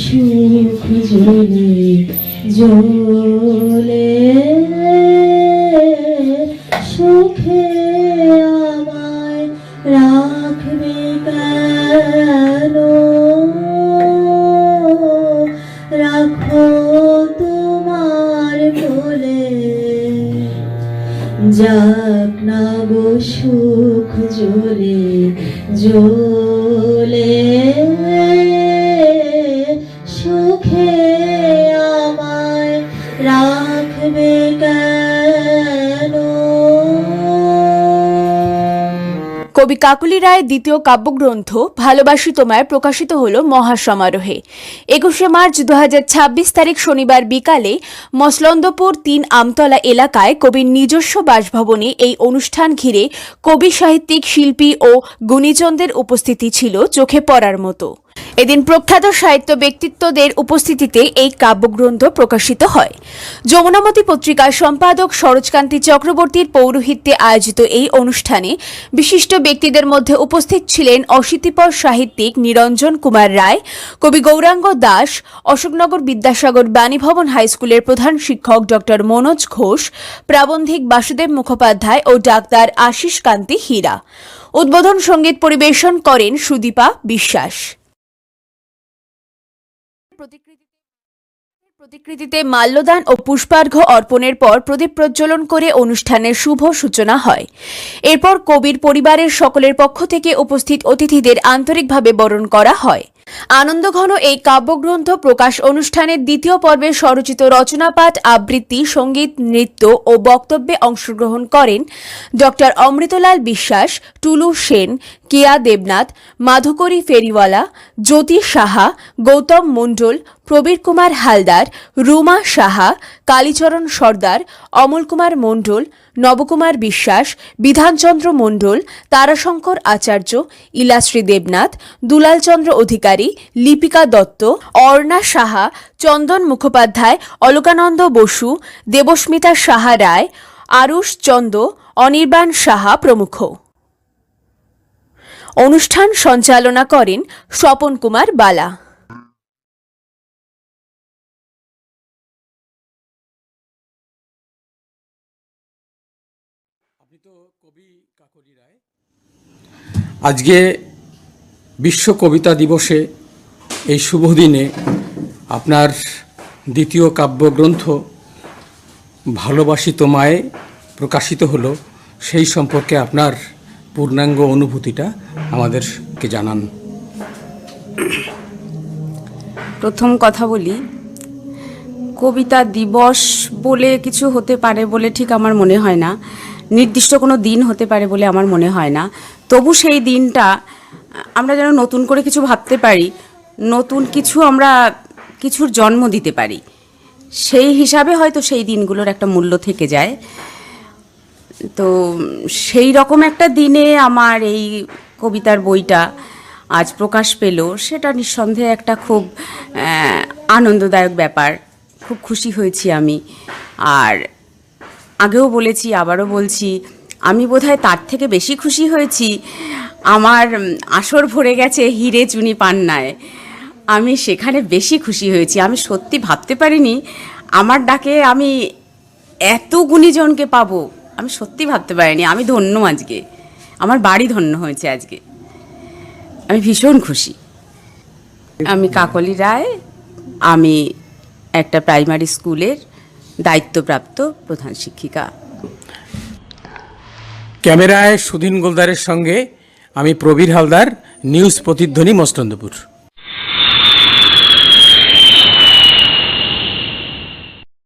সুখ জ্বলে জ্বলে সুখে আমায় রাখবে কেন? রাখো তোমার কোলে, যাক না গো সুখ জ্বলে জ্বলে সুখে আমায় রাখবে কেন? কবি কাকলি রায়ের দ্বিতীয় কাব্যগ্রন্থ ভালোবাসি তোমায় প্রকাশিত হল মহাসমারোহে। 21শে মার্চ 2026 তারিখ শনিবার বিকালে মসলন্দপুর 3 আমতলা এলাকায় কবির নিজস্ব বাসভবনে এই অনুষ্ঠান ঘিরে কবি সাহিত্যিক, শিল্পী ও গুণীজনদের উপস্থিতি ছিল চোখে পড়ার মতো। এদিন প্রখ্যাত সাহিত্য ব্যক্তিত্বদের উপস্থিতিতে এই কাব্যগ্রন্থ প্রকাশিত হয়। যমুনামতি পত্রিকার সম্পাদক সরোজকান্তি চক্রবর্তীর পৌরোহিত্যে আয়োজিত এই অনুষ্ঠানে বিশিষ্ট ব্যক্তিদের মধ্যে উপস্থিত ছিলেন অশীতিপর সাহিত্যিক নিরঞ্জন কুমার রায়, কবি গৌরাঙ্গ দাস, অশোকনগর বিদ্যাসাগর বাণীভবন হাইস্কুলের প্রধান শিক্ষক ডক্টর মনোজ ঘোষ, প্রাবন্ধিক বাসুদেব মুখোপাধ্যায় ও ডাক্তার আশিস কান্তি হীরা। উদ্বোধন সঙ্গীত পরিবেশন করেন সুদীপা বিশ্বাস। প্রতিকৃতিতে মাল্যদান ও পুষ্পার্ঘ্য অর্পণের পর প্রদীপ প্রজ্বলন করে অনুষ্ঠানের শুভ সূচনা হয়। এরপর কবির পরিবারের সকলের পক্ষ থেকে উপস্থিত অতিথিদের আন্তরিকভাবে বরণ করা হয়। আনন্দঘন এই কাব্যগ্রন্থ প্রকাশ অনুষ্ঠানের দ্বিতীয় পর্বে স্বরচিত রচনাপাঠ, আবৃত্তি, সঙ্গীত, নৃত্য ও বক্তব্যে অংশগ্রহণ করেন ডক্টর অমৃতলাল বিশ্বাস, টুলু সেন, কেয়া দেবনাথ, মাধুকরী ফেরিওয়ালা, জ্যোতি সাহা, গৌতম মণ্ডল, প্রবীর কুমার হালদার, রুমা সাহা, কালীচরণ সর্দার, অমল কুমার মণ্ডল, নবকুমার বিশ্বাস, বিধানচন্দ্র মণ্ডল, তারাশঙ্কর আচার্য, ইলাশ্রী দেবনাথ, দুলালচন্দ্র অধিকারী, লিপিকা দত্ত, অর্ণা সাহা, চন্দন মুখোপাধ্যায়, অলকানন্দ বসু, দেবস্মিতা সাহা রায়, আরুষ চন্দ, অনির্বাণ সাহা প্রমুখ। অনুষ্ঠান সঞ্চালনা করেন স্বপন কুমার বালা। আজকে বিশ্ব কবিতা দিবসে এই শুভ দিনে আপনার দ্বিতীয় কাব্যগ্রন্থ ভালোবাসি তোমায় প্রকাশিত হলো, সেই সম্পর্কে আপনার পূর্ণাঙ্গ অনুভূতিটা আমাদেরকে জানান। প্রথম কথা বলি, কবিতা দিবস বলে কিছু হতে পারে বলে ঠিক আমার মনে হয় না, নির্দিষ্ট কোনো দিন হতে পারে বলে আমার মনে হয় না। তবু সেই দিনটা আমরা যেন নতুন করে কিছু ভাবতে পারি, নতুন কিছু আমরা কিছুর জন্ম দিতে পারি, সেই হিসাবে হয়তো সেই দিনগুলোর একটা মূল্য থেকে যায়। তো সেই রকম একটা দিনে আমার এই কবিতার বইটা আজ প্রকাশ পেল, সেটা নিঃসন্দেহে একটা খুব আনন্দদায়ক ব্যাপার। খুব খুশি হয়েছি আমি। আর আগেও বলেছি, আবারও বলছি, আমি বোধহয় তার থেকে বেশি খুশি হয়েছি, আমার আসর ভরে গেছে হিরে চুনি পান্নায়, আমি সেখানে বেশি খুশি হয়েছি। আমি সত্যি ভাবতে পারিনি আমার ডাকে আমি এত গুণীজনকে পাবো, আমি সত্যি ভাবতে পারিনি। আমি ধন্য, আজকে আমার বাড়ি ধন্য হয়েছে, আজকে আমি ভীষণ খুশি। আমি কাকলি রায়, আমি একটা প্রাইমারি স্কুলের দায়িত্বপ্রাপ্ত প্রধান শিক্ষিকা। ক্যামেরায় সুধীন গোলদারের সঙ্গে আমি প্রবীর হালদার, নিউজ প্রতিধ্বনি, মসলন্দপুর।